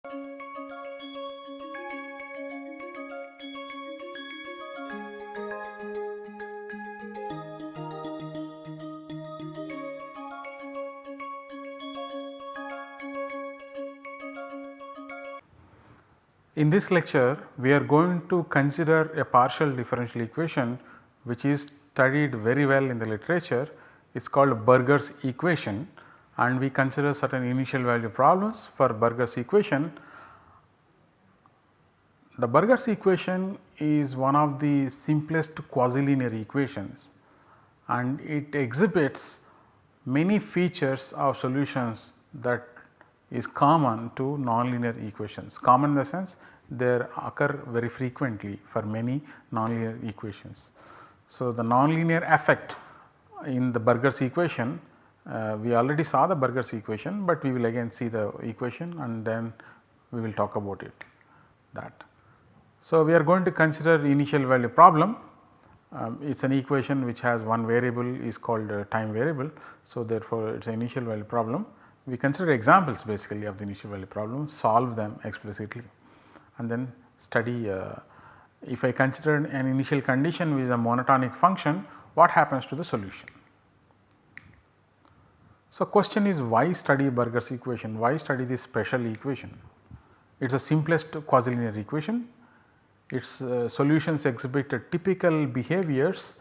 In this lecture, we are going to consider a partial differential equation which is studied very well in the literature. It is called Burger's equation, and we consider certain initial value problems for Burger's equation. The Burger's equation is one of the simplest quasi-linear equations, and it exhibits many features of solutions that is common to nonlinear equations. Common in the sense they occur very frequently for many nonlinear equations. So, the nonlinear effect in the Burger's equation, we already saw the Burger's equation, but we will again see the equation and then we will talk about it that. So, we are going to consider initial value problem. It is an equation which has one variable is called a time variable. So, therefore, it is an initial value problem. We consider examples basically of the initial value problem, solve them explicitly, and then study if I consider an initial condition which is a monotonic function, what happens to the solution. So, question is why study Burger's equation, why study this special equation? It is the simplest quasi-linear equation. Its solutions exhibit typical behaviors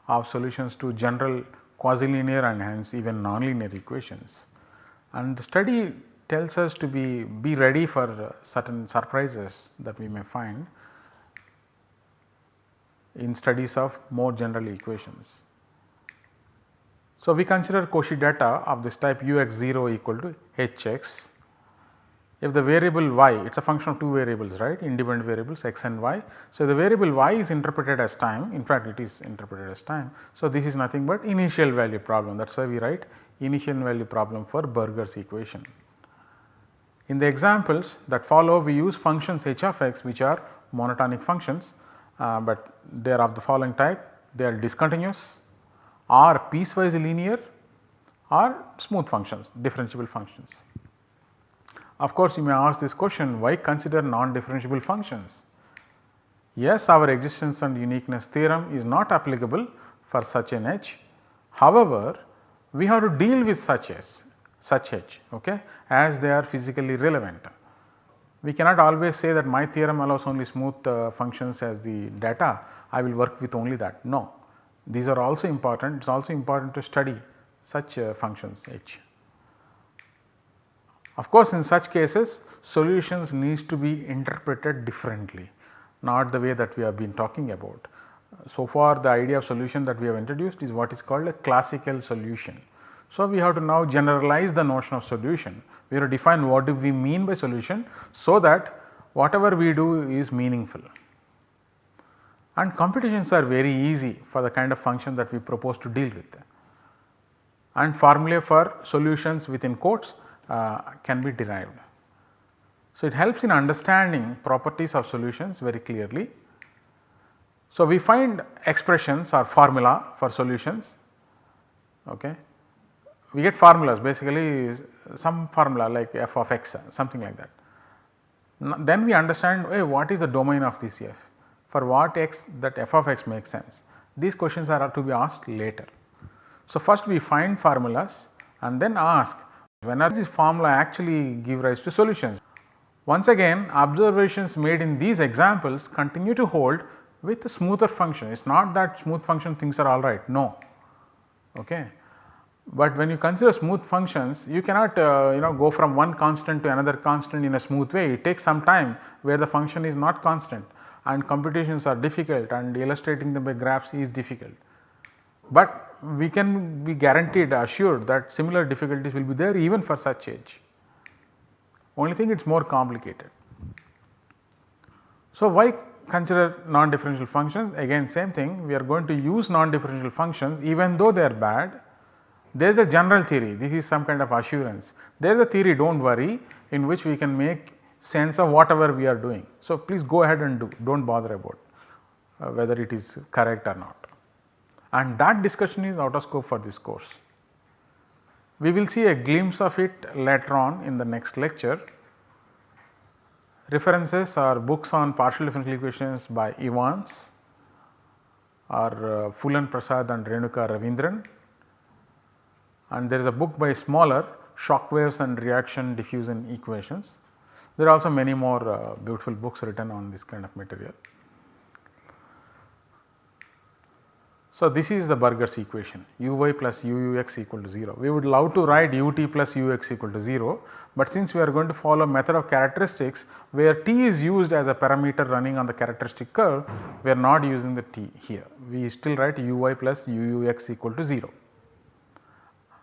of solutions to general quasi-linear and hence even nonlinear equations. And the study tells us to be ready for certain surprises that we may find in studies of more general equations. So, we consider Cauchy data of this type ux0 equal to hx. If the variable y, it is a function of two variables, right, independent variables x and y. So, the variable y is interpreted as time, in fact it is interpreted as time. So, this is nothing but initial value problem, that is why we write initial value problem for Burger's equation. In the examples that follow, we use functions h of x which are monotonic functions, but they are of the following type: they are discontinuous or piecewise linear or smooth functions, differentiable functions. Of course, you may ask this question, why consider non-differentiable functions? Yes, our existence and uniqueness theorem is not applicable for such an h. However, we have to deal with such h, okay, as they are physically relevant. We cannot always say that my theorem allows only smooth functions as the data, I will work with only that. No, these are also important, it is also important to study such functions h. Of course, in such cases solutions needs to be interpreted differently, not the way that we have been talking about. So far the idea of solution that we have introduced is what is called a classical solution. So, we have to now generalize the notion of solution, we have to define what do we mean by solution, so that whatever we do is meaningful. And computations are very easy for the kind of function that we propose to deal with, and formulae for solutions within quotes can be derived. So, it helps in understanding properties of solutions very clearly. So, we find expressions or formula for solutions, okay. We get formulas, basically some formula like f of x, something like that. Then we understand, hey, what is the domain of this f, for what x that f of x makes sense. These questions are to be asked later. So, first we find formulas and then ask, when are these formula actually give rise to solutions. Once again, observations made in these examples continue to hold with a smoother function. It is not that smooth function things are alright, no, okay. But when you consider smooth functions, you cannot go from one constant to another constant in a smooth way. It takes some time where the function is not constant and computations are difficult and illustrating them by graphs is difficult. But we can be guaranteed, assured that similar difficulties will be there even for such h. Only thing it is more complicated. So, why consider non-differential functions? Again same thing, we are going to use non-differential functions even though they are bad. There is a general theory, this is some kind of assurance. There is a theory, do not worry, in which we can make sense of whatever we are doing. So, please go ahead and do not bother about whether it is correct or not, and that discussion is out of scope for this course. We will see a glimpse of it later on in the next lecture. References are books on partial differential equations by Evans or Fulan Prasad and Renuka Ravindran, and there is a book by Smaller, Shock Waves and Reaction Diffusion Equations. There are also many more beautiful books written on this kind of material. So, this is the Burger's equation, uy plus ux equal to 0. We would love to write ut plus ux equal to 0, but since we are going to follow method of characteristics where t is used as a parameter running on the characteristic curve, we are not using the t here. We still write uy plus ux equal to 0,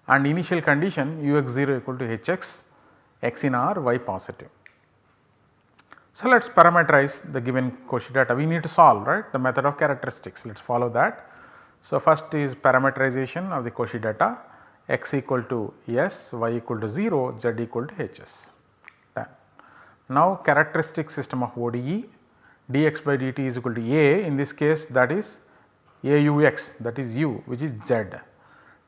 and initial condition ux 0 equal to hx, x in R, y positive. So, let us parameterize the given Cauchy data. We need to solve, right, the method of characteristics. Let us follow that. So, first is parameterization of the Cauchy data, x equal to s, y equal to 0, z equal to hs. Done. Now, characteristic system of ODE, dx by dt is equal to a, in this case that is aux, that is u, which is z.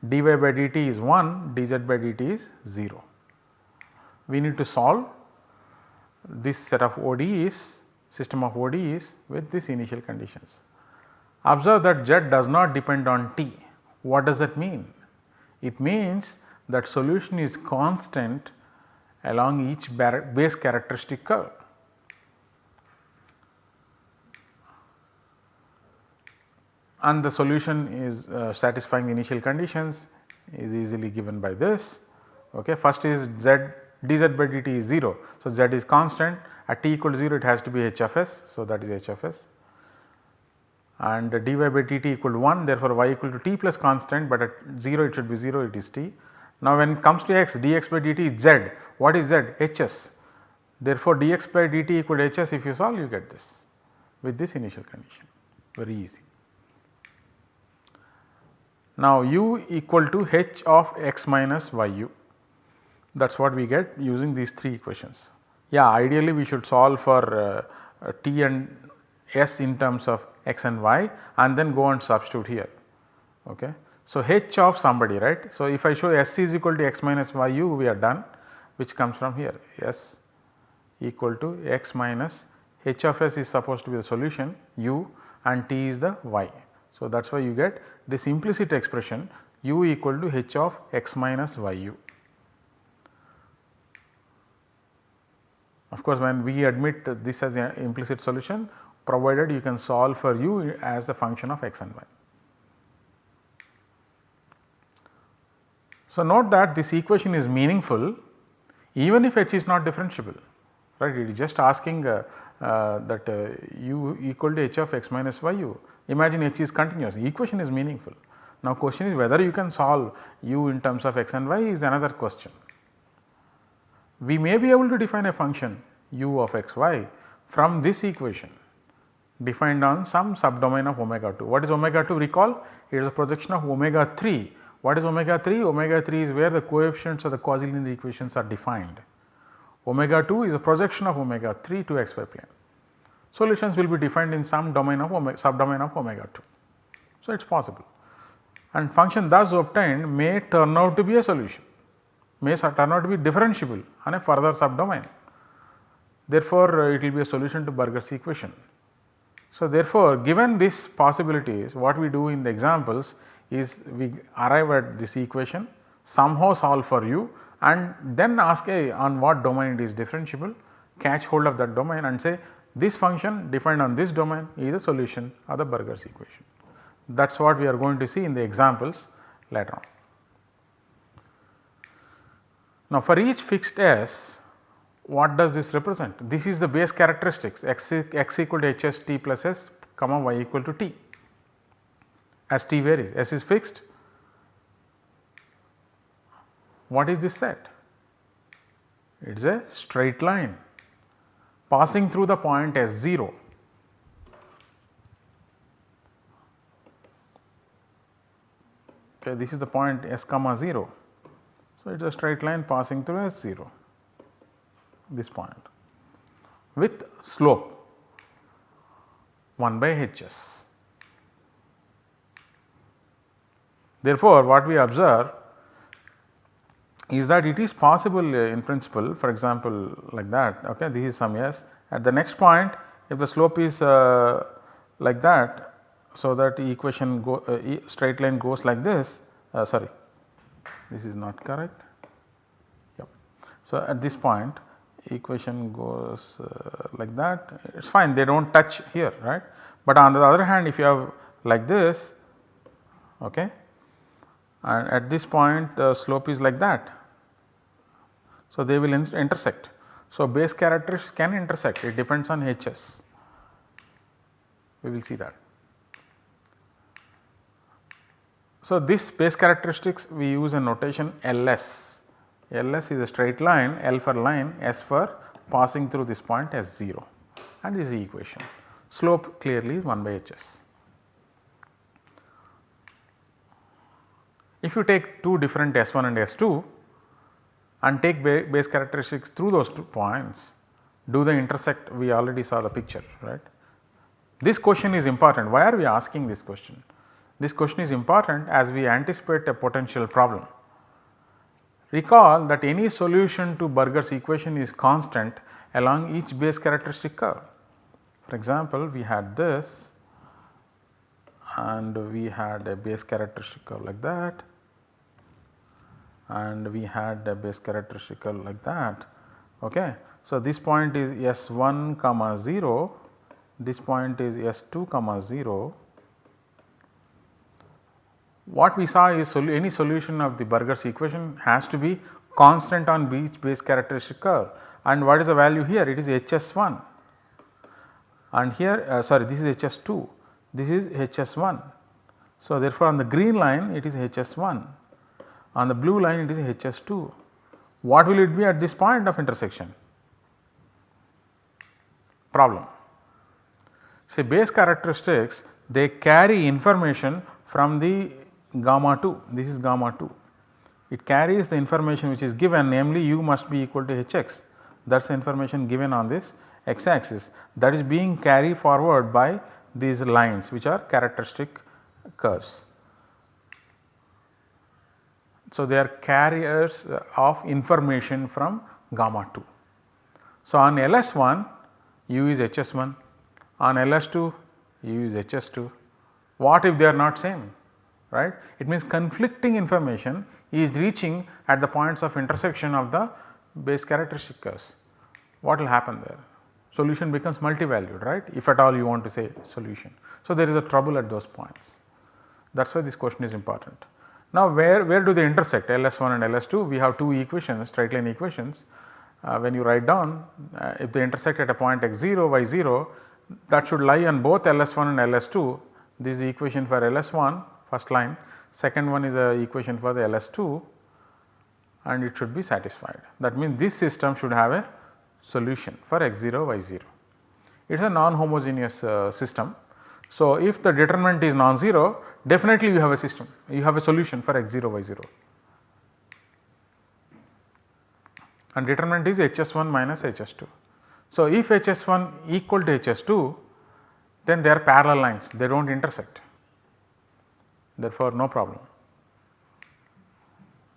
dy by dt is 1, dz by dt is 0. We need to solve this set of ODEs, system of ODEs with these initial conditions. Observe that z does not depend on t. What does that mean? It means that solution is constant along each base characteristic curve. And the solution is satisfying the initial conditions is easily given by this. Okay. First is z, dz by dt is 0. So, z is constant, at t equal to 0 it has to be h of s. So, that is h of s, and dy by dt equal to 1, therefore, y equal to t plus constant, but at 0 it should be 0, it is t. Now, when it comes to x, dx by dt is z. What is z? hs. Therefore, dx by dt equal to hs, if you solve you get this with this initial condition, very easy. Now, u equal to h of x minus yu, that is what we get using these 3 equations. Yeah, ideally we should solve for t and s in terms of x and y and then go and substitute here. Okay. So, h of somebody, right. So, if I show s is equal to x minus yu, we are done, which comes from here, s equal to x minus h of s is supposed to be the solution u and t is the y. So, that is why you get this implicit expression u equal to h of x minus yu. Of course, when we admit this as an implicit solution, provided you can solve for u as a function of x and y. So, note that this equation is meaningful even if h is not differentiable, right. It is just asking that u equal to h of x minus yu. Imagine h is continuous, the equation is meaningful. Now, question is whether you can solve u in terms of x and y is another question. We may be able to define a function u of x y from this equation defined on some subdomain of omega 2. What is omega 2? Recall, it is a projection of omega 3. What is omega 3? Omega 3 is where the coefficients of the quasi-linear equations are defined. Omega 2 is a projection of omega 3 to xy plane. Solutions will be defined in some domain of subdomain of omega 2. So, it is possible, and function thus obtained may turn out to be a solution, may turn out to be differentiable on a further subdomain. Therefore, it will be a solution to Burger's equation. So, therefore, given these possibilities, what we do in the examples is we arrive at this equation, somehow solve for u and then ask on what domain it is differentiable, catch hold of that domain and say this function defined on this domain is a solution of the Burger's equation. That is what we are going to see in the examples later on. Now, for each fixed s, what does this represent? This is the base characteristics x equal to hs t plus s comma y equal to t. As t varies, s is fixed. What is this set? It is a straight line passing through the point S0. Okay, this is the point S comma 0. So, it is a straight line passing through S0, this point with slope 1 by hs. Therefore, what we observe is that it is possible in principle, for example like that, okay, this is some s. At the next point, if the slope is like that, so that the equation straight line goes like this, sorry, this is not correct. Yep. So, at this point equation goes like that, it is fine, they do not touch here, right. But on the other hand, if you have like this, okay, and at this point the slope is like that, so they will intersect. So, base characteristics can intersect, it depends on Hs, we will see that. So, this base characteristics we use a notation Ls. Ls is a straight line, L for line, S for passing through this point as 0, and this is the equation. Slope clearly is 1 by Hs. If you take two different S1 and S2 and take base characteristics through those 2 points, do they intersect? We already saw the picture, right. This question is important. Why are we asking this question? This question is important as we anticipate a potential problem. Recall that any solution to Burger's equation is constant along each base characteristic curve. For example, we had this and we had a base characteristic curve like that, and we had a base characteristic curve like that. Okay. So, this point is S1 comma 0, this point is S2 comma 0. What we saw is any solution of the Burger's equation has to be constant on each base characteristic curve, and what is the value here? It is Hs1, and here sorry, this is Hs2, this is Hs1. So, therefore, on the green line it is Hs1, on the blue line it is Hs2. What will it be at this point of intersection? Problem. See, base characteristics, they carry information from the gamma 2, this is gamma 2. It carries the information which is given, namely u must be equal to Hx, that is the information given on this x axis, that is being carried forward by these lines which are characteristic curves. So, they are carriers of information from gamma 2. So, on Ls1 u is Hs1, on Ls2 u is Hs2. What if they are not same, right? It means conflicting information is reaching at the points of intersection of the base characteristic curves. What will happen there? Solution becomes multi-valued, right, if at all you want to say solution. So, there is a trouble at those points, that is why this question is important. Now, where do they intersect Ls1 and Ls2? We have two equations, straight line equations. When you write down if they intersect at a point x0, y0, that should lie on both Ls1 and Ls2. This is the equation for Ls1 first line, second one is the equation for the Ls2, and it should be satisfied. That means, this system should have a solution for x0, y0. It is a non-homogeneous system. So, if the determinant is non-zero, definitely you have a system, you have a solution for x0, y0, and determinant is Hs1 minus Hs2. So, if Hs1 equal to Hs2, then they are parallel lines, they do not intersect, therefore, no problem.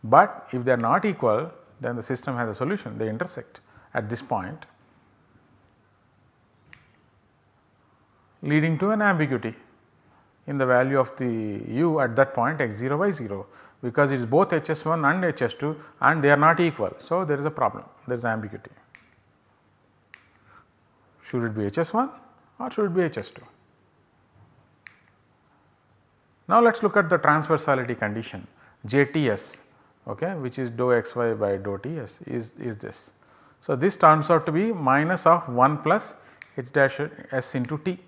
But if they are not equal, then the system has a solution, they intersect at this point, leading to an ambiguity in the value of the u at that point x0, y0, because it is both Hs1 and Hs2 and they are not equal. So, there is a problem, there is ambiguity. Should it be Hs1 or should it be Hs2? Now, let us look at the transversality condition JTS, okay, which is dou xy by dou Ts is this. So, this turns out to be minus of 1 plus h dash s into T.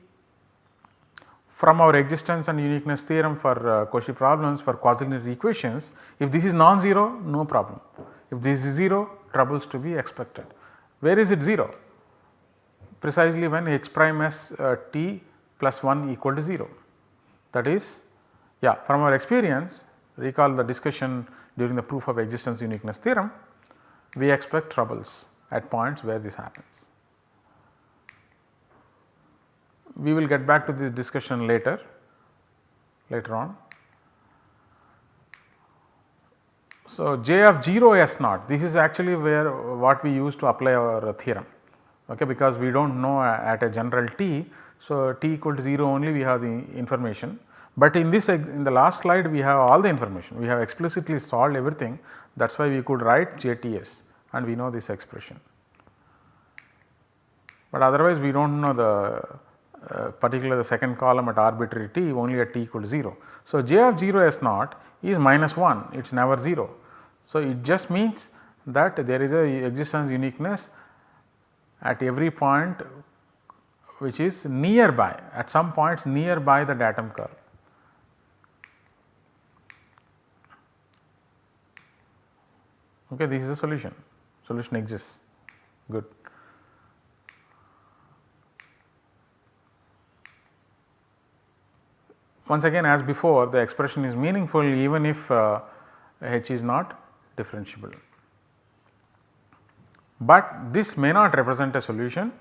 From our existence and uniqueness theorem for Cauchy problems for quasi-linear equations, if this is non-zero, no problem. If this is 0, troubles to be expected. Where is it 0? Precisely when h prime s t plus 1 equal to 0. That is, from our experience, recall the discussion during the proof of existence uniqueness theorem, we expect troubles at points where this happens. We will get back to this discussion later on. So, j of 0 s naught, this is actually where what we use to apply our theorem, okay, because we do not know at a general t. So, t equal to 0 only we have the information, but in this in the last slide we have all the information, we have explicitly solved everything, that is why we could write JTS and we know this expression. But otherwise we do not know the particular the second column at arbitrary t only at t equal to 0. So, j of 0 s naught is -1, it is never 0. So, it just means that there is a existence uniqueness at every point which is nearby, at some points nearby the datum curve. Okay, this is the solution, solution exists, good. Once again, as before, the expression is meaningful even if h is not differentiable, but this may not represent a solution.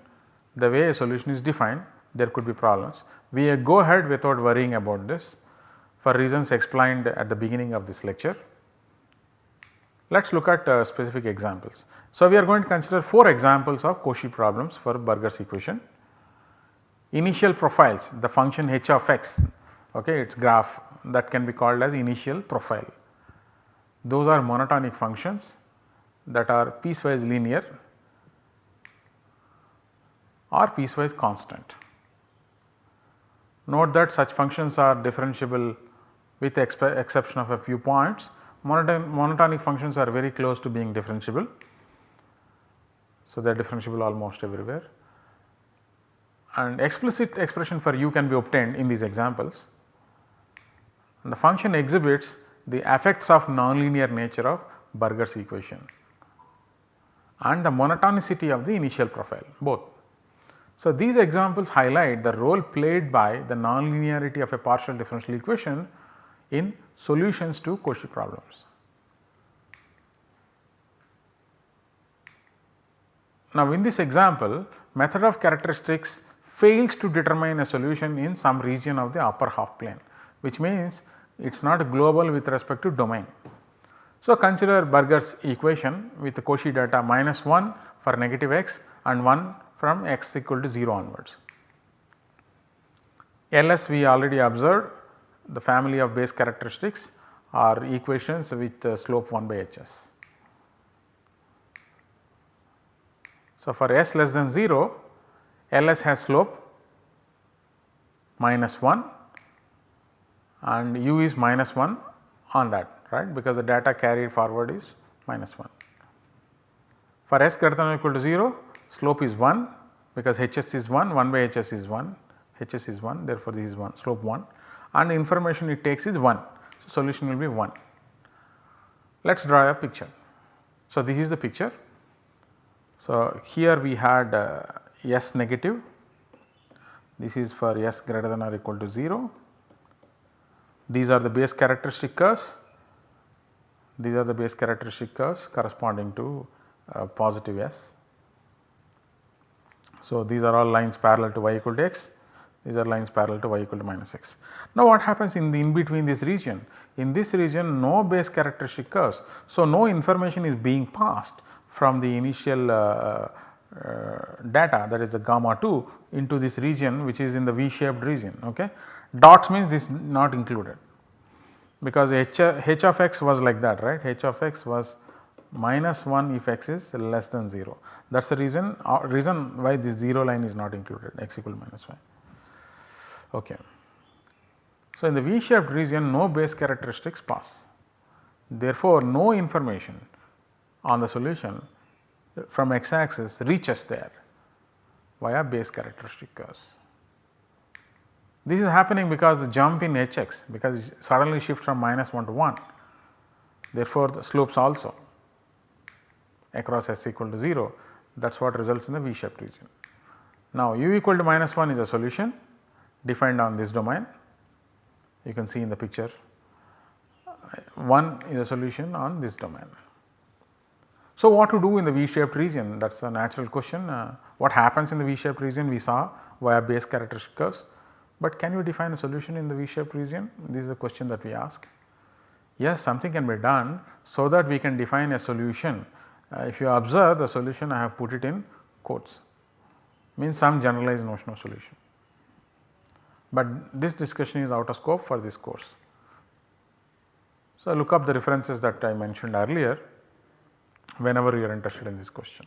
The way a solution is defined, there could be problems. We go ahead without worrying about this for reasons explained at the beginning of this lecture. Let us look at specific examples. So, we are going to consider 4 examples of Cauchy problems for Burger's equation. Initial profiles, the function h of x, okay, its graph, that can be called as initial profile. Those are monotonic functions that are piecewise linear or piecewise constant. Note that such functions are differentiable with the exception of a few points. Monotonic functions are very close to being differentiable. So, they are differentiable almost everywhere, and explicit expression for u can be obtained in these examples. And the function exhibits the effects of nonlinear nature of Burger's equation and the monotonicity of the initial profile, both. So, these examples highlight the role played by the nonlinearity of a partial differential equation in solutions to Cauchy problems. Now, in this example, method of characteristics fails to determine a solution in some region of the upper half plane, which means it is not global with respect to domain. So, consider Burger's equation with the Cauchy data -1 for negative x and 1 from x equal to 0 onwards. LS we already observed, the family of base characteristics are equations with slope 1 by hs. So, for s less than 0, LS has slope -1 and u is -1 on that, right, because the data carried forward is -1. For s greater than or equal to 0, slope is 1 because hs is 1, 1 by hs is 1, hs is 1, therefore, this is 1, slope 1, and the information it takes is 1. So, solution will be 1. Let us draw a picture. So, this is the picture. So, here we had s negative, this is for s greater than or equal to 0. These are the base characteristic curves, these are the base characteristic curves corresponding to positive s. So, these are all lines parallel to y equal to x, these are lines parallel to y equal to -x. Now, what happens in between this region? In this region no base characteristic curves. So, no information is being passed from the initial data, that is the gamma 2, into this region which is in the V shaped region. Okay. Dots means this not included, because h of x was like that, right, h of x was -1 if x is less than 0. That is the reason why this 0 line is not included, x equal to -1. Okay. So, in the V shaped region no base characteristics pass, therefore, no information on the solution from x axis reaches there via base characteristic curves. This is happening because the jump in hx, because it suddenly shift from -1 to 1, therefore, the slopes also across s equal to 0, that is what results in the V shaped region. Now, u equal to -1 is a solution defined on this domain, you can see in the picture, 1 is a solution on this domain. So, what to do in the V shaped region? That is a natural question. What happens in the V shaped region we saw via base characteristic curves, but can you define a solution in the V shaped region? This is a question that we ask. Yes, something can be done so that we can define a solution. If you observe the solution, I have put it in quotes, means some generalized notion of solution. But this discussion is out of scope for this course. So, look up the references that I mentioned earlier whenever you are interested in this question.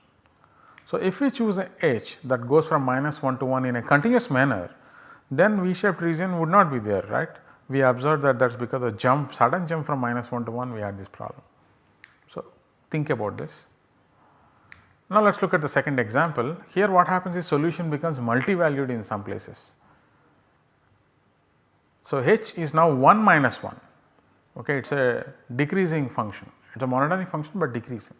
So, if we choose a h that goes from -1 to 1 in a continuous manner, then V-shaped region would not be there, right. We observed that is because of jump, sudden jump from -1 to 1, we had this problem. So, think about this. Now, let us look at the second example. Here what happens is solution becomes multi-valued in some places. So, h is now 1 minus 1, okay. It is a decreasing function, it is a monotonic function, but decreasing.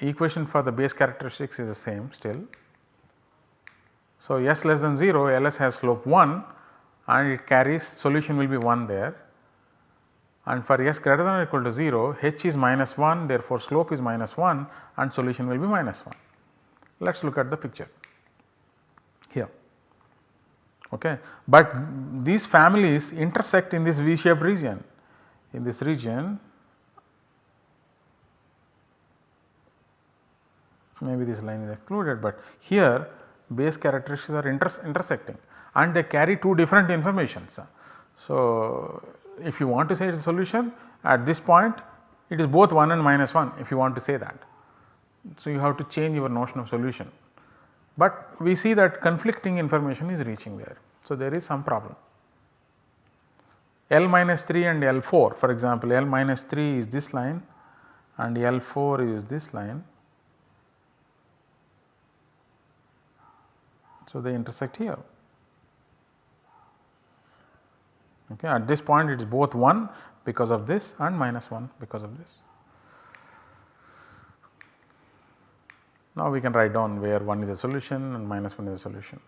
Equation for the base characteristics is the same still. So, s less than 0, Ls has slope 1 and it carries solution will be 1 there, and for s greater than or equal to 0, h is -1, therefore, slope is -1 and solution will be -1. Let us look at the picture here. Okay. But these families intersect in this V-shaped region. In this region, maybe this line is excluded, but here base characteristics are intersecting and they carry two different informations. So, if you want to say it is a solution at this point, it is both 1 and -1 if you want to say that. So, you have to change your notion of solution, but we see that conflicting information is reaching there. So, there is some problem. L minus 3 and L 4, for example, L minus 3 is this line and L 4 is this line. So, they intersect here. Okay. At this point it is both 1 because of this and -1 because of this. Now, we can write down where 1 is a solution and -1 is a solution.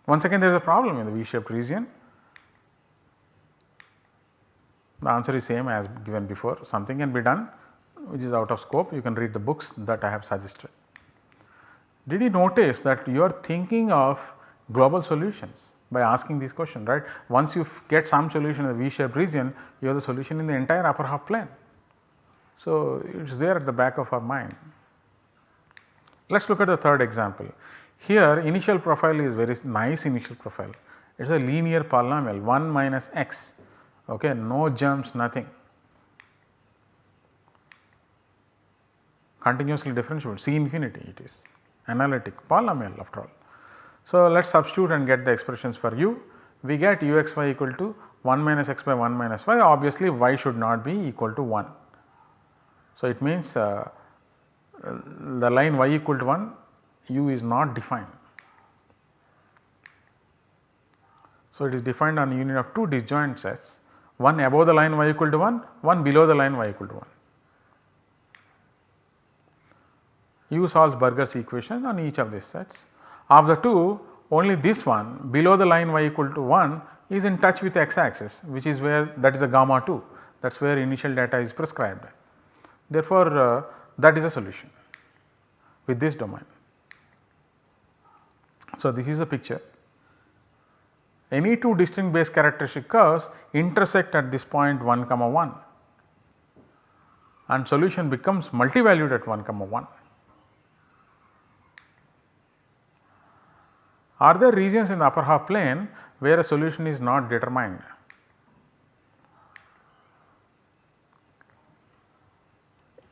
Once again there is a problem in the V-shaped region. The answer is same as given before, something can be done which is out of scope. You can read the books that I have suggested. Did you notice that you are thinking of global solutions by asking this question, right? Once you get some solution in the V-shaped region, you have the solution in the entire upper half plane. So, it is there at the back of our mind. Let us look at the third example. Here initial profile is very nice initial profile. It is a linear polynomial 1 minus x, okay, no jumps, nothing. Continuously differentiable, C infinity it is, analytic polynomial after all. So, let us substitute and get the expressions for u. We get uxy equal to 1 minus x by 1 minus y, obviously y should not be equal to 1. So, it means the line y equal to 1, u is not defined. So, it is defined on union of two disjoint sets, one above the line y equal to 1, one below the line y equal to 1. U solves Burger's equation on each of these sets. Of the two, only this one below the line y equal to 1 is in touch with x axis, which is where that is a gamma 2, that is where initial data is prescribed. Therefore, that is a solution with this domain. So, this is a picture. Any two distinct base characteristic curves intersect at this point 1 comma 1 and solution becomes multivalued at 1 comma 1. Are there regions in the upper half plane where a solution is not determined?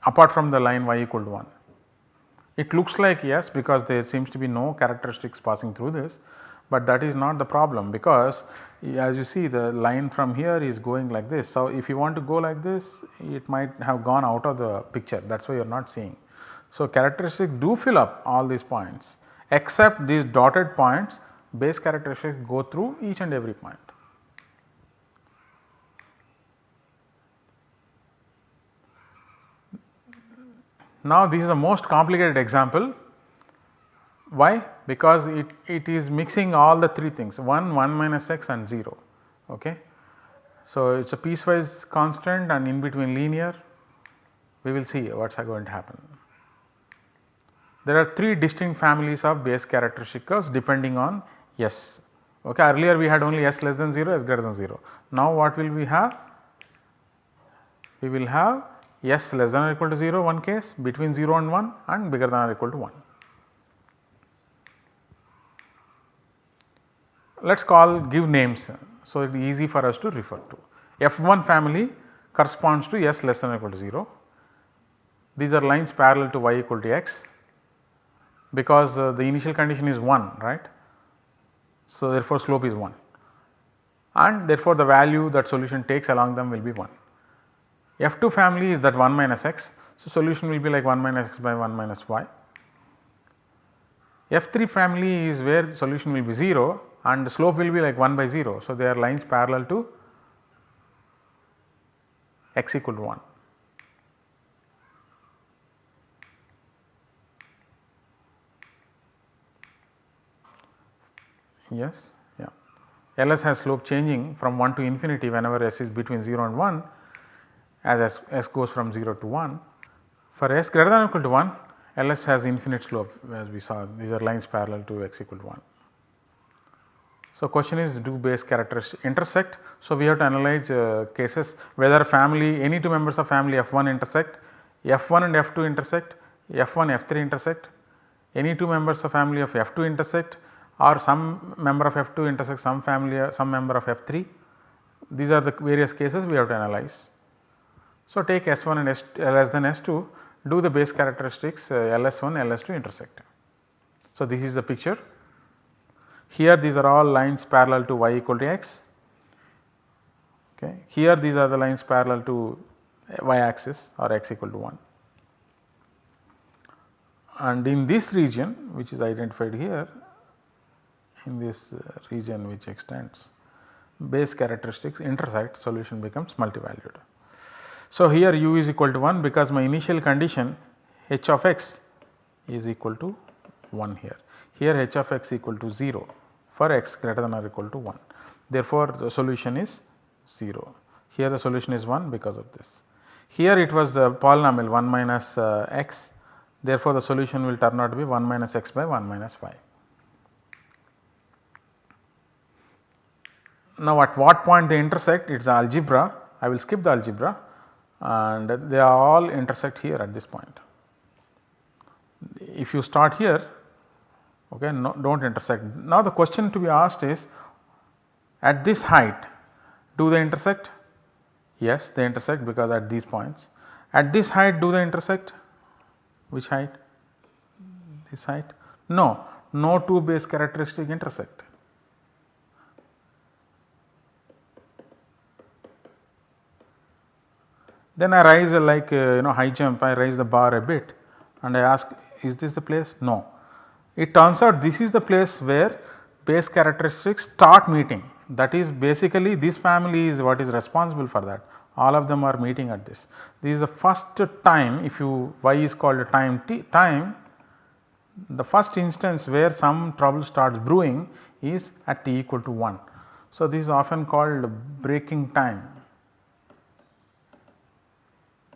Apart from the line y equal to 1. It looks like yes, because there seems to be no characteristics passing through this, but that is not the problem, because as you see the line from here is going like this. So, if you want to go like this, it might have gone out of the picture, that is why you are not seeing. So, characteristics do fill up all these points, except these dotted points, base characteristics go through each and every point. Now, this is the most complicated example. Why? Because it is mixing all the three things 1, 1 minus x and 0. Okay. So, it is a piecewise constant and in between linear. We will see what is going to happen. There are three distinct families of base characteristic curves depending on S. Okay. Earlier we had only s less than 0, s greater than 0. Now what will we have? We will have s less than or equal to 0 one case, between 0 and 1, and bigger than or equal to 1. Let us give names, so it is easy for us to refer to. F1 family corresponds to s less than or equal to 0. These are lines parallel to y equal to x, because the initial condition is 1, right. So, therefore, slope is 1, and therefore, the value that solution takes along them will be 1. F2 family is that 1 minus x. So, solution will be like 1 minus x by 1 minus y. F3 family is where solution will be 0 and the slope will be like 1 by 0. So, they are lines parallel to x equal to 1. Yes, yeah. Ls has slope changing from 1 to infinity whenever s is between 0 and 1, as s goes from 0 to 1. For s greater than or equal to 1, Ls has infinite slope, as we saw, these are lines parallel to x equal to 1. So, question is, do base characteristics intersect? So, we have to analyze cases whether family, any two members of family F1 intersect, F1 and F2 intersect, F1 F3 intersect, any two members of family of F2 intersect, or some member of F2 intersect some member of F3. These are the various cases we have to analyze. So, take S1 and S less than S2, do the base characteristics LS1, LS2 intersect. So, this is the picture. Here these are all lines parallel to y equal to x. Okay. Here these are the lines parallel to y axis or x equal to 1. And in this region, which is identified here, in this region which extends, base characteristics intersect, solution becomes multivalued. So, here u is equal to 1 because my initial condition h of x is equal to 1 here. Here h of x equal to 0 for x greater than or equal to 1. Therefore, the solution is 0. Here the solution is 1 because of this. Here it was the polynomial 1 minus x, therefore, the solution will turn out to be 1 minus x by 1 minus y. Now, at what point they intersect, it is algebra. I will skip the algebra, and they are all intersect here at this point. If you start here, okay, no, do not intersect. Now, the question to be asked is, at this height, do they intersect? Yes, they intersect because at these points. At this height, do they intersect? Which height? This height? No, no two base characteristic intersect. Then I rise like high jump, I raise the bar a bit and I ask, is this the place? No. It turns out this is the place where base characteristics start meeting, that is basically this family is what is responsible for that, all of them are meeting at this. This is the first time, if you y is called a time t time, the first instance where some trouble starts brewing is at t equal to 1. So, this is often called breaking time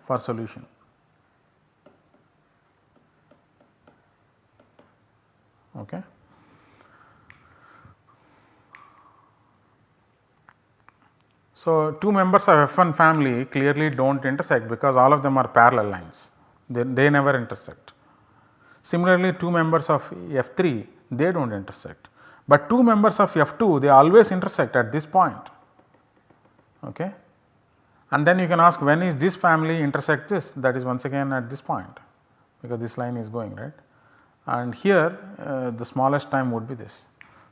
for solution. Okay. So, two members of F1 family clearly do not intersect because all of them are parallel lines, they never intersect. Similarly, two members of F3 they do not intersect, but two members of F2 they always intersect at this point. Okay. And then you can ask, when is this family intersect this, that is once again at this point, because this line is going right, and here the smallest time would be this.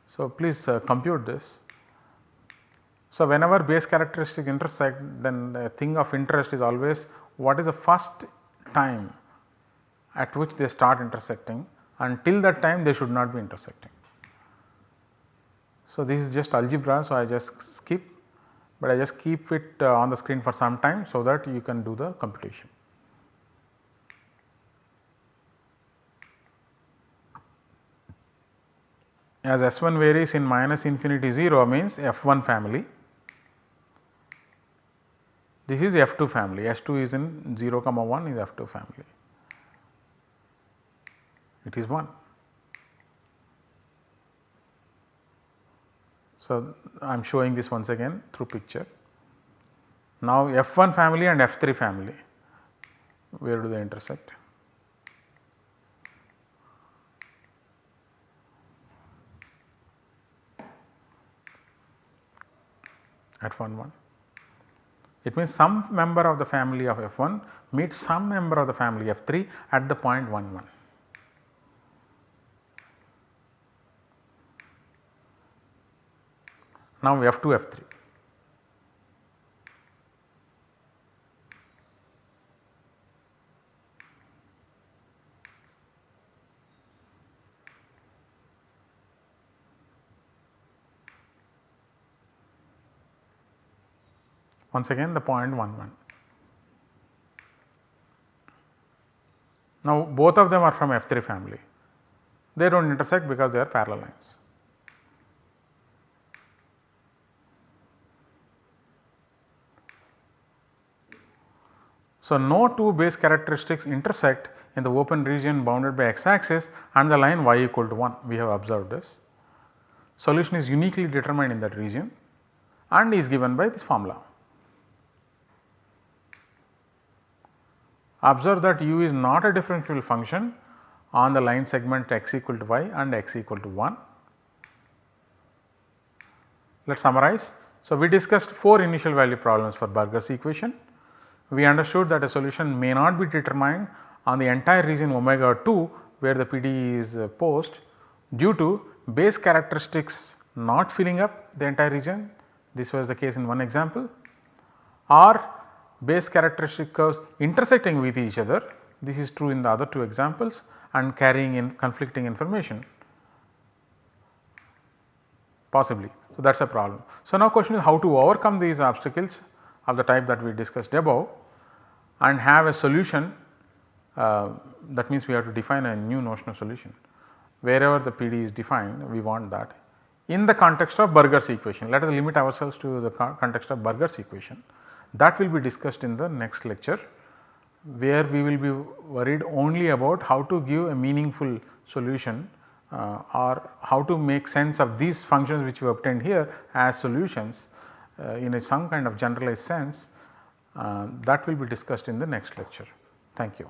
So, please compute this. So, whenever base characteristic intersect, then the thing of interest is always what is the first time at which they start intersecting, and till that time they should not be intersecting. So, this is just algebra, so I just skip, but I just keep it on the screen for some time so that you can do the computation. As S1 varies in minus infinity 0 means F1 family, this is F2 family, S2 is in 0 comma 1 is F2 family, it is 1. So, I am showing this once again through picture. Now, F1 family and F3 family, where do they intersect? At 1 1. It means some member of the family of F1 meets some member of the family F3 at the point 1 1. Now, F2 F3. Once again the point 1 1. Now, both of them are from F3 family, they do not intersect because they are parallel lines. So, no two base characteristics intersect in the open region bounded by x axis and the line y equal to 1, we have observed this. Solution is uniquely determined in that region and is given by this formula. Observe that u is not a differential function on the line segment x equal to y and x equal to 1. Let us summarize. So, we discussed 4 initial value problems for Burger's equation. We understood that a solution may not be determined on the entire region omega 2 where the PD is posed due to base characteristics not filling up the entire region. This was the case in one example, or base characteristic curves intersecting with each other. This is true in the other 2 examples and carrying in conflicting information possibly. So, that is a problem. So, now question is how to overcome these obstacles of the type that we discussed above and have a solution. That means we have to define a new notion of solution. Wherever the PD is defined, we want that in the context of Burger's equation. Let us limit ourselves to the context of Burger's equation. That will be discussed in the next lecture, where we will be worried only about how to give a meaningful solution or how to make sense of these functions which we obtained here as solutions in some kind of generalized sense. That will be discussed in the next lecture. Thank you.